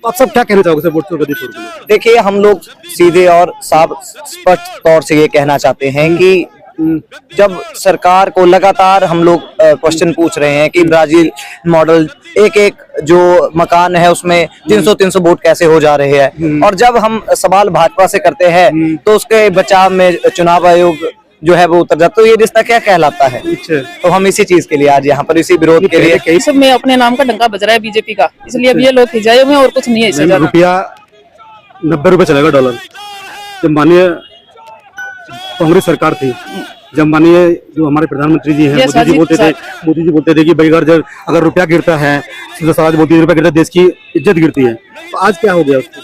आप सब क्या कहना चाहोगे सर वोट चोर गद्दी छोड़ के? देखिए, हम लोग सीधे और साफ स्पष्ट तौर से ये कहना चाहते हैं कि जब सरकार को लगातार हम लोग क्वेश्चन पूछ रहे हैं कि ब्राजील मॉडल एक एक जो मकान है उसमें 300 वोट कैसे हो जा रहे हैं, और जब हम सवाल भाजपा से करते हैं तो उसके बचाव में चुनाव आयोग जो है वो उतर जाता है। तो ये रिश्ता क्या कहलाता है? तो हम इसी चीज के लिए आज यहाँ पर इसी विरोध के लिए सब में अपने नाम का डंका बज रहा है बीजेपी का, इसलिए अब ये लोग खिंचाए हुए हैं और कुछ नहीं है। इससे रुपया 90 रुपए चलेगा डॉलर। जब माननीय कांग्रेस सरकार थी, जब माननीय जो हमारे प्रधानमंत्री जी हैं मोदी जी बोलते थे कि भाई अगर रुपया गिरता है, स्वराज बोलती है रुपया गिरता है देश की इज्जत गिरती है। तो आज क्या हो गया उसको?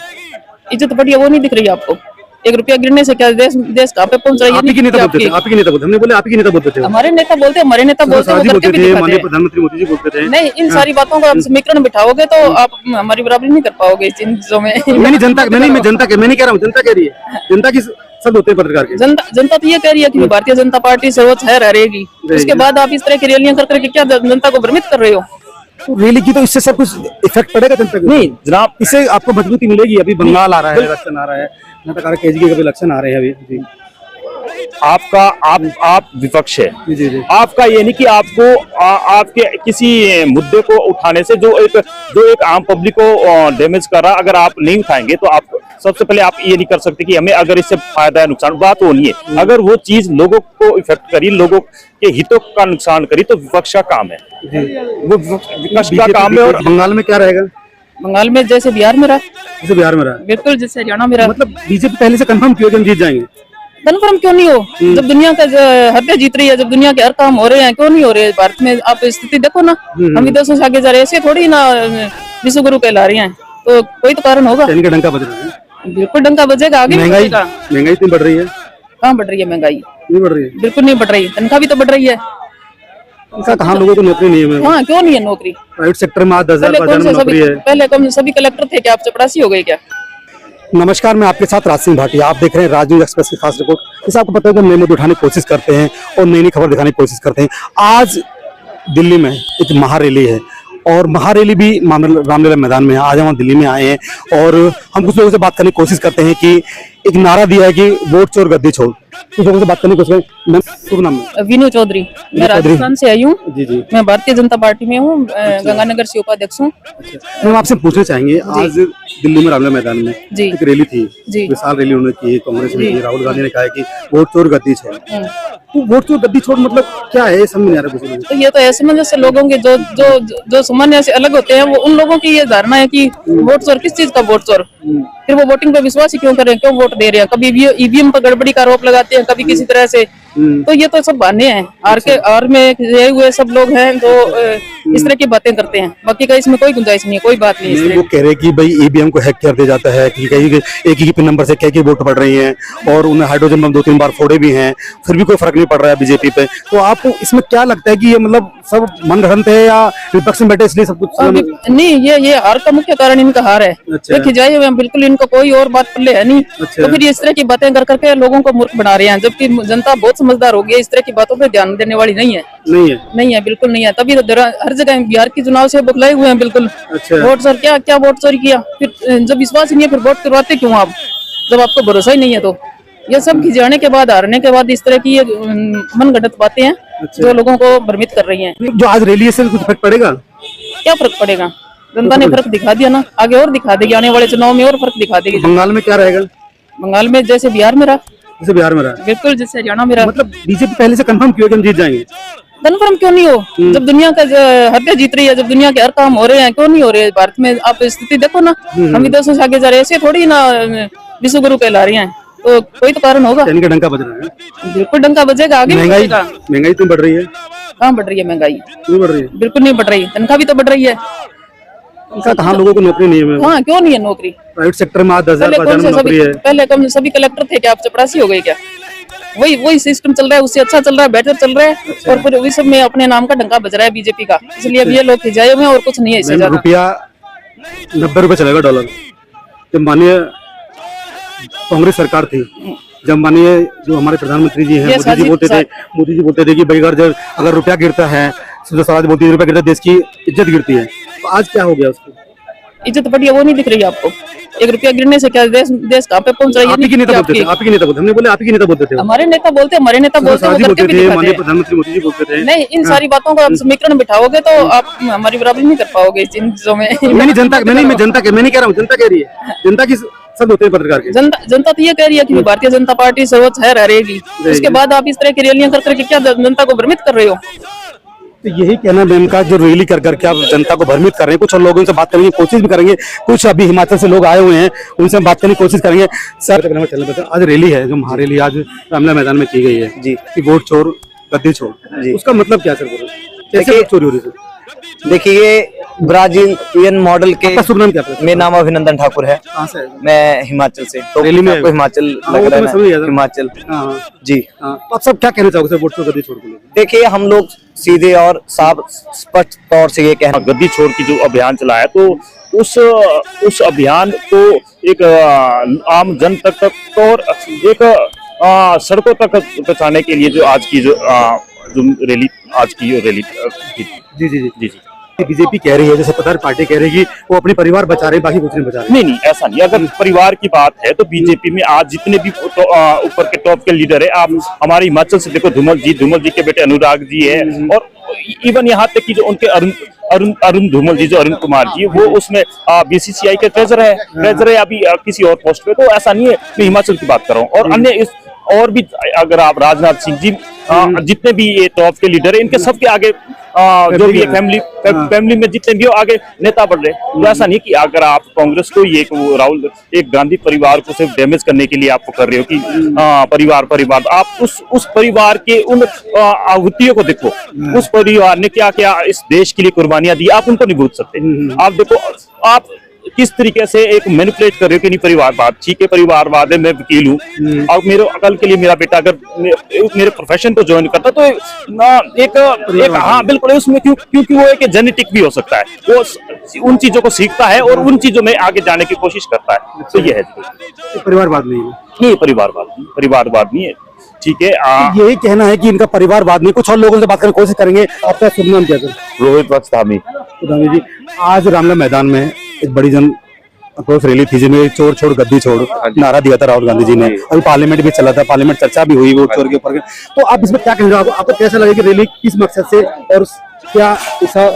इज्जत बढ़िया वो नहीं दिख रही है आपको? 1 रुपया गिरने से क्या देश कहाँ पे पहुंच रही है? आप ही के नेता बोलते थे, आप ही के नेता बोलते, हमने बोले आप ही के नेता बोलते थे। हमारे नेता बोलते, हमारे नेता बोलते माननीय प्रधानमंत्री मोदी जी बोलते थे। नहीं, इन सारी बातों को आप समीकरण बिठाओगे तो आप हमारी बराबरी नहीं कर पाओगे इन चीजों में। मैं जनता मैं नहीं कह रहा हूँ, जनता कह रही है, जनता की सब होते हैं पत्रकार के। जनता तो ये कह रही है कि भारतीय जनता पार्टी सर्वोच्च है रहेगी। उसके बाद आप इस तरह की रैलियां कर करके क्या जनता को भ्रमित कर रहे हो? तो रैली की तो इससे सब कुछ इफेक्ट पड़ेगा जनता को? नहीं जनाब, इससे आपको मजबूती मिलेगी। अभी बंगाल आ रहा है, इलेक्शन आ रहा है, केजरीवाल के भी इलेक्शन आ रहे हैं अभी जी। आप विपक्ष है जी। आपका ये नहीं कि आपको आपके किसी मुद्दे को उठाने से जो एक आम पब्लिक को डैमेज कर रहा, अगर आप नहीं उठाएंगे तो आप सबसे पहले आप ये नहीं कर सकते कि हमें अगर इससे फायदा है नुकसान, बात वो नहीं है। अगर वो चीज लोगों को इफेक्ट करी, लोगों के हितों का नुकसान करी, तो विपक्ष का काम है, वो विपक्ष का काम है। और बंगाल में क्या रहेगा? बंगाल में जैसे बिहार में रहा, बिल्कुल जैसे हरियाणा में रहा। मतलब बीजेपी पहले से कंफर्म किया कि हम जीत जाएंगे। कन्फर्म क्यों नहीं हो? जब दुनिया का हत्या जीत रही है, जब दुनिया के हर काम हो रहे हैं, क्यों नहीं हो रहे भारत में? आप स्थिति देखो ना, हम विदेशों से आगे जा रहे हैं, ऐसे थोड़ी ना विश्व गुरु कहला रही हैं। तो कोई तो कारण होगा। इनका डंका बज रहा है, बिल्कुल डंका बजेगा। आगे महंगाई इतनी बढ़ रही है। कहाँ बढ़ रही है महंगाई? नहीं बढ़ रही है, बिल्कुल नहीं बढ़ रही। तनख्वाह भी तो बढ़ रही है। कहाँ लोगों को नौकरी नहीं है? हाँ, क्यों नहीं है नौकरी? प्राइवेट सेक्टर में 10,000 नौकरी है। पहले कौन सभी कलेक्टर थे, क्या आप चपरासी हो गए क्या? नमस्कार, मैं आपके साथ राज सिंह भाटिया। आप देख रहे हैं राज न्यूज एक्सप्रेस की खास रिपोर्ट। जैसे आपको पता है कि हम नई मुद्दे उठाने की कोशिश करते हैं और नई नई खबर दिखाने की कोशिश करते हैं। आज दिल्ली में एक महारैली है और महारैली भी रामलीला मैदान में है। आज हम दिल्ली में आए हैं और हम कुछ लोगों से बात करने की कोशिश करते हैं कि एक नारा दिया है कि वोट चोर गद्दी छोड़। कुछ लोगों से बात करने की कोशिश करें। शुभ नाम है? विनू चौधरी। मैं राजस्थान से आई हूँ जी। मैं भारतीय जनता पार्टी में हूँ, गंगानगर से उपाध्यक्ष हूँ। हम आपसे पूछना चाहेंगे, आज दिल्ली में रामलीला मैदान में एक रैली थी, विशाल रैली उन्होंने की, कांग्रेस ने की। राहुल गांधी ने कहा कि वोट चोर गद्दी छोड़। तो वोट चोर गद्दी छोड़ मतलब क्या है, समझ नहीं आ रहा कुछ। तो ये तो ऐसे में जैसे लोगों के जो सामान्य से अलग होते हैं, वो उन लोगों की ये धारणा है कि वोट चोर, किस चीज का वोट चोर? फिर वो वोटिंग पे विश्वास ही क्यों करें, क्यों वोट दे रहे हैं? कभी ईवीएम पर गड़बड़ी का आरोप लगाते हैं, कभी किसी तरह से। तो ये तो सब बहाने हैं। आर में गए हुए सब लोग हैं जो इस तरह की बातें करते हैं। बाकी का इसमें कोई गुंजाइश नहीं है, कोई बात नहीं है। वो कह रहे कि भाई ईवीएम को हैक कर दिया जाता है, कि कहीं एक ही पिन नंबर से कई वोट पड़ रही हैं, और उन्हें हाइड्रोजन बम 2-3 बार फोड़े भी हैं, फिर भी कोई फर्क नहीं पड़ रहा है बीजेपी पे। तो आपको इसमें क्या लगता है कि ये मतलब सब मन घड़ंत है या विपक्ष में बैठे इसलिए सब कुछ? नहीं, ये हार का मुख्य कारण इनका हार है। खिंचाए हुए बिल्कुल, इनको कोई और बात पल्ले है नहीं। तो फिर इस तरह की बातें कर करके लोगों को मूर्ख बना रहे हैं, जबकि जनता बहुत समझदार हो गई है। इस तरह की बातों पे ध्यान देने वाली नहीं है, बिल्कुल नहीं है। तभी तो हर जगह बिहार की चुनाव से बखलाए हुए हैं बिल्कुल। वोट चोर क्या वोट चोरी किया? फिर जब विश्वास ही नहीं है, फिर वोट करवाते क्यों आप, जब आपको भरोसा ही नहीं है? तो ये सब खिंचाने के बाद, हारने के बाद इस तरह की ये मनगढ़ंत बातें हैं जो लोगों को भ्रमित कर रही हैं। जो आज रैली से कुछ फर्क पड़ेगा? क्या फर्क पड़ेगा? जनता ने फर्क दिखा दिया ना, आगे और दिखा देगी, आने वाले चुनाव में और फर्क दिखा देगी। बंगाल में क्या रहेगा? बंगाल में जैसे बिहार में रहा, बिल्कुल जैसे हरियाणा में रहा। मतलब बीजेपी पहले से कंफर्म किया कि हम जीत जाएंगे। कन्फर्म क्यों नहीं हो? जब दुनिया का हत्या जीत रही है, जब दुनिया के हर काम हो रहे हैं, क्यों नहीं हो रहे भारत में? आप स्थिति देखो ना, हम विदेशों से आगे जा रहे हैं, ऐसे थोड़ी ना विश्व गुरु कहला रही हैं। तो कोई तो कारण होगा। इनका डंका बज रहा है, बिल्कुल डंका बजेगा। आगे महंगाई इतनी बढ़ रही है। कहाँ बढ़ रही है महंगाई? नहीं बढ़ रही है, बिल्कुल नहीं बढ़ रही। तनख्वाह भी तो बढ़ रही है। कहाँ लोगों को नौकरी नहीं है? हाँ, क्यों नहीं है नौकरी? प्राइवेट सेक्टर में 10,000 नौकरी है। पहले कौन सभी कलेक्टर थे, क्या आप चपरासी हो गए क्या? वही सिस्टम चल रहा है, उससे अच्छा चल रहा है, बेटर चल रहा है। और फिर वही सब में अपने नाम का डंका बज रहा है बीजेपी का, इसलिए अब ये लोग खिंचाए हुए हैं और कुछ नहीं है इससे ज्यादा। रुपया 90 रुपए चलेगा डॉलर। जब माननीय कांग्रेस सरकार थी, जब माननीय जो हमारे प्रधानमंत्री जी हैं मोदी जी बोलते थे कि भाई अगर रुपया गिरता है, स्वराज बोलती है रुपया गिरता है देश की इज्जत गिरती है। तो आज क्या हो गया उसको? इज्जत बढ़िया वो नहीं दिख रही आपको? 1 रुपया गिरने से क्या देश देश कहाँ पे पहुंच रही है? आप ही के नेता बोलते थे, आप ही के नेता बोलते, हमने बोले आप ही के नेता बोलते थे। हमारे नेता बोलते, हमारे नेता बोलते, वो शाहजी करके बोलते भी थे, दिखाते माननीय हैं। प्रधानमंत्री मोदी जी बोलते थे। नहीं, इन सारी बातों को आप समीकरण बिठाओगे तो आप हमारी बराबरी नहीं कर पाओगे इन चीजों में। नहीं जनता, मैं नहीं कह रहा हूँ, जनता कह रही है, जनता की सब होते हैं पत्रकार के। जनता तो ये कह रही है कि भारतीय जनता पार्टी सर्वोच्च है, रहेगी। उसके बाद आप इस तरह की रैलियां कर करके क्या जनता को भ्रमित कर रहे हो? तो यही कहना मैम का, जो रैली कर करके आप जनता को भ्रमित कर रहे हैं। कुछ और लोगों से बात करने की कोशिश भी करेंगे, कुछ अभी हिमाचल से लोग आए हुए हैं, उनसे बात करने की कोशिश करेंगे। सर, आज रैली है, जो महारैली आज रामलीला मैदान में की गई है जी, कि वोट चोर गद्दी छोड़, जी। उसका मतलब क्या सर? बोलो कैसे देखिए- वोट चोरी हो रही है? देखिए ब्राजीलियन मॉडल के, आपका शुभ नाम क्या है? मेरा नाम अभिनंदन ठाकुर है, कहाँ से है? मैं हिमाचल से। तो रैली में आपको हिमाचल हाँ, लग वो तो रहा मैं है समझ गया ना? था। हिमाचल हाँ, जी। हाँ। तो आप सब क्या कहना चाहोगे सर वोट चोर गद्दी छोड़ को लेकर? देखिए हम लोग सीधे और साफ स्पष्ट तौर से ये कहना, गद्दी छोड़ की जो अभियान चलाया, तो उस अभियान को एक आम जन तक और एक सड़कों तक पहुंचाने के लिए जो आज की जो रैली की। जी जी जी जी जी। बीजेपी कह रही है, जैसे पता पार्टी कह रही है कि वो अपने परिवार बचा रहे हैं, बाकी कुछ नहीं बचा रहे। नहीं नहीं, ऐसा नहीं। अगर परिवार की बात है तो बीजेपी में आज जितने भी ऊपर के टॉप के लीडर है, आप हमारे हिमाचल से देखो, धूमल जी के बेटे अनुराग जी है, और इवन यहाँ तक कि जो उनके अरुण धूमल जी, जो अरुण कुमार जी, वो उसमें बीसीसीआई के ट्रेजर है अभी किसी और पोस्ट पे। तो ऐसा नहीं है, मैं हिमाचल की बात कर रहा हूँ। और अन्य इस और भी, अगर आप राजनाथ सिंह जी, जितने भी ये टॉप के लीडर है, इनके सबके आगे जो भी फैमिली में जितने भी आगे नेता बढ़ रहे हैं। तो ऐसा नहीं कि अगर आप कांग्रेस को ये राहुल एक गांधी परिवार को सिर्फ डैमेज करने के लिए आपको कर रहे हो कि परिवार, आप उस परिवार के उन आहुतियों को देखो। उस परिवार ने क्या क्या इस देश के लिए कुर्बानियां दी, आप उनको नहीं भूल सकते। आप देखो, आप किस तरीके से एक मैनिपुलेट कर रहे हो कि नहीं परिवारवाद, ठीक है परिवारवाद है, मैं वकील हूँ, और मेरे कल के लिए मेरा बेटा अगर मेरे प्रोफेशन को ज्वाइन करता तो एक हाँ बिल्कुल, उसमें क्योंकि वो एक जेनेटिक भी हो सकता है, वो उन चीजों को सीखता है और उन चीजों में आगे जाने की कोशिश करता है। तो ये है, परिवारवाद नहीं है, नहीं परिवारवाद नहीं है, ठीक है। यही कहना है कि इनका परिवारवाद नहीं। कुछ और लोगों से बात करने की कोशिश करेंगे। आपका शुभ नाम क्या सर? रोहित वत्सधामी। जी, आज रामलीला मैदान में एक बड़ी जन अप्रोच रैली थी, जिसमें चोर छोड़ गद्दी छोड़ नारा दिया था राहुल गांधी जी ने। अभी पार्लियामेंट भी चला था, पार्लियामेंट चर्चा भी हुई वोट चोर के ऊपर। तो आप इसमें क्या कहेंगे? आपको कैसा लगे कि रैली किस मकसद से और क्या ऐसा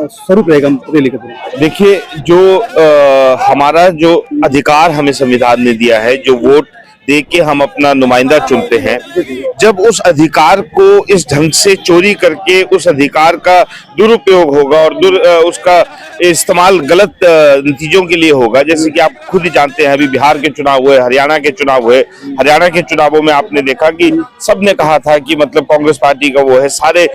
स्वरूप रहेगा रैली का? देखिए, जो हमारा जो अधिकार हमें संविधान ने दिया है, जो वोट दे के हम अपना नुमाइंदा चुनते हैं, जब उस अधिकार को इस ढंग से चोरी करके उस अधिकार का दुरुपयोग होगा और उसका इस्तेमाल गलत नतीजों के लिए होगा, जैसे कि आप खुद ही जानते हैं, अभी बिहार के चुनाव हुए, हरियाणा के चुनाव हुए। हरियाणा के चुनावों में आपने देखा कि सबने कहा था कि मतलब कांग्रेस पार्टी का वो है, सारे